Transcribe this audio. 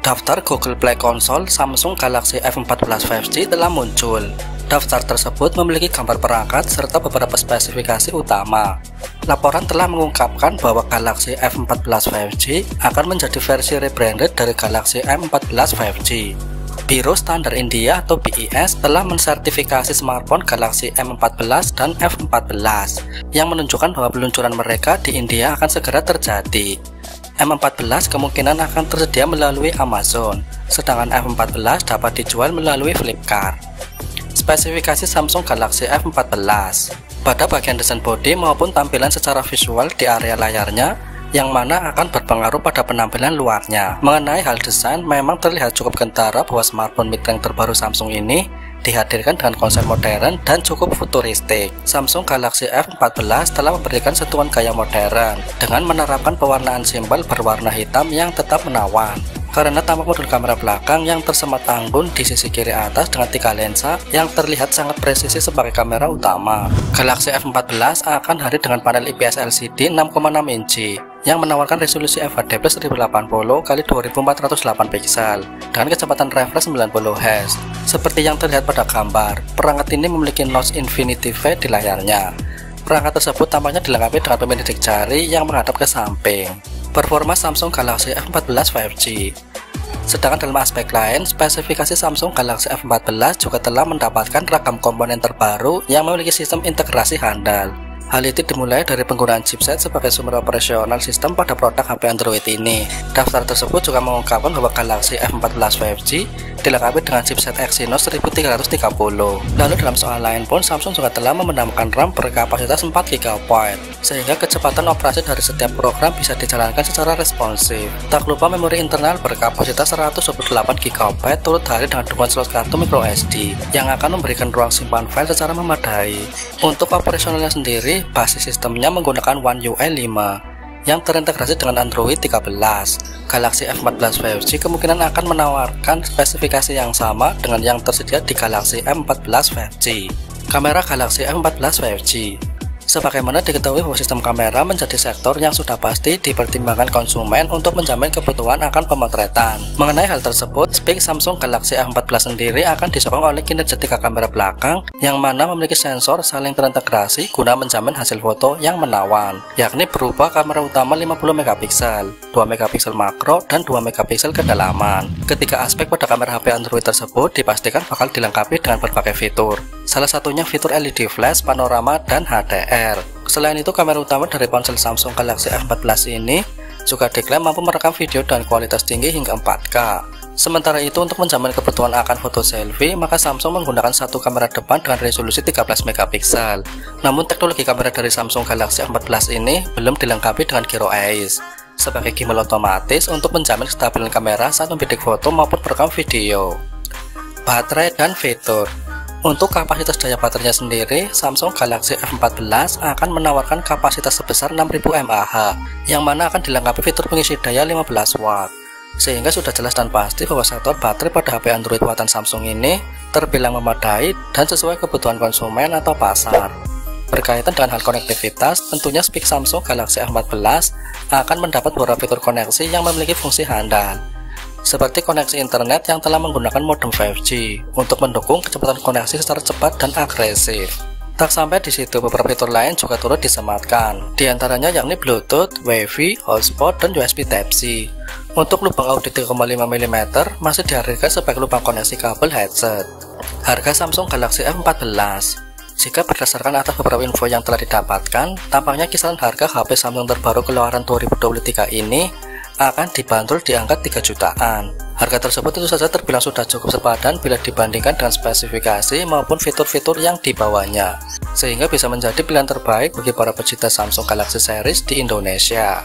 Daftar Google Play Console Samsung Galaxy F14 5G telah muncul. Daftar tersebut memiliki gambar perangkat serta beberapa spesifikasi utama. Laporan telah mengungkapkan bahwa Galaxy F14 5G akan menjadi versi rebranded dari Galaxy M14 5G. Biro Standar India atau BIS telah mensertifikasi smartphone Galaxy M14 dan F14 yang menunjukkan bahwa peluncuran mereka di India akan segera terjadi. M14 kemungkinan akan tersedia melalui Amazon, sedangkan F14 dapat dijual melalui Flipkart. Spesifikasi Samsung Galaxy F14 pada bagian desain bodi maupun tampilan secara visual di area layarnya, yang mana akan berpengaruh pada penampilan luarnya. Mengenai hal desain, memang terlihat cukup kentara bahwa smartphone mid-range terbaru Samsung ini dihadirkan dengan konsep modern dan cukup futuristik. Samsung Galaxy F14 telah memberikan sentuhan gaya modern dengan menerapkan pewarnaan simbol berwarna hitam yang tetap menawan. Karena tampak modul kamera belakang yang tersemat anggun di sisi kiri atas dengan 3 lensa yang terlihat sangat presisi sebagai kamera utama. Galaxy F14 akan hadir dengan panel IPS LCD 6,6 inci yang menawarkan resolusi FHD+ 1080 x 2408 pixel dengan kecepatan refresh 90 Hz. Seperti yang terlihat pada gambar, perangkat ini memiliki notch Infinity V di layarnya. Perangkat tersebut tampaknya dilengkapi dengan pemindai jari yang menghadap ke samping. Performa Samsung Galaxy F14 5G. Sedangkan dalam aspek lain, spesifikasi Samsung Galaxy F14 juga telah mendapatkan ragam komponen terbaru yang memiliki sistem integrasi handal. Hal itu dimulai dari penggunaan chipset sebagai sumber operasional sistem pada produk HP Android ini. Daftar tersebut juga mengungkapkan bahwa Galaxy F14 5G dilengkapi dengan chipset Exynos 1330. Lalu dalam soal lain pun, Samsung juga telah membenamkan RAM berkapasitas 4GB, sehingga kecepatan operasi dari setiap program bisa dijalankan secara responsif. Tak lupa memori internal berkapasitas 128GB turut hadir dengan dukungan slot kartu microSD yang akan memberikan ruang simpan file secara memadai. Untuk operasionalnya sendiri, basis sistemnya menggunakan One UI 5 yang terintegrasi dengan Android 13. Galaxy F14 5G kemungkinan akan menawarkan spesifikasi yang sama dengan yang tersedia di Galaxy M14 5G. Kamera Galaxy M14 5G. Sebagaimana diketahui bahwa sistem kamera menjadi sektor yang sudah pasti dipertimbangkan konsumen untuk menjamin kebutuhan akan pemotretan. Mengenai hal tersebut, spek Samsung Galaxy A14 sendiri akan disokong oleh kinerja 3 kamera belakang yang mana memiliki sensor saling terintegrasi guna menjamin hasil foto yang menawan, yakni berupa kamera utama 50 megapiksel, 2 megapiksel makro, dan 2 megapiksel kedalaman. Ketiga aspek pada kamera HP Android tersebut dipastikan bakal dilengkapi dengan berbagai fitur. Salah satunya fitur LED flash, panorama, dan HDR. Selain itu, kamera utama dari ponsel Samsung Galaxy F14 ini juga diklaim mampu merekam video dengan kualitas tinggi hingga 4K. Sementara itu, untuk menjamin kebutuhan akan foto selfie, maka Samsung menggunakan satu kamera depan dengan resolusi 13 megapiksel. Namun teknologi kamera dari Samsung Galaxy A14 ini belum dilengkapi dengan gyro eyes sebagai gimbal otomatis untuk menjamin kestabilan kamera saat membidik foto maupun merekam video. Baterai dan fitur. Untuk kapasitas daya baterainya sendiri, Samsung Galaxy F14 akan menawarkan kapasitas sebesar 6000 mAh, yang mana akan dilengkapi fitur pengisi daya 15 watt. Sehingga sudah jelas dan pasti bahwa sektor baterai pada HP Android buatan Samsung ini terbilang memadai dan sesuai kebutuhan konsumen atau pasar. Berkaitan dengan hal konektivitas, tentunya spek Samsung Galaxy F14 akan mendapat beberapa fitur koneksi yang memiliki fungsi handal, seperti koneksi internet yang telah menggunakan modem 5G untuk mendukung kecepatan koneksi secara cepat dan agresif. Tak sampai di situ, beberapa fitur lain juga turut disematkan, di antaranya yakni Bluetooth, Wi-Fi, hotspot, dan USB Type-C. Untuk lubang audio 3,5 mm masih dihadirkan sebagai lubang koneksi kabel headset. Harga Samsung Galaxy F14. Jika berdasarkan atas beberapa info yang telah didapatkan, tampaknya kisaran harga HP Samsung terbaru keluaran 2023 ini akan dibanderol di angka 3 jutaan. Harga tersebut tentu saja terbilang sudah cukup sepadan bila dibandingkan dengan spesifikasi maupun fitur-fitur yang dibawanya, sehingga bisa menjadi pilihan terbaik bagi para pecinta Samsung Galaxy series di Indonesia.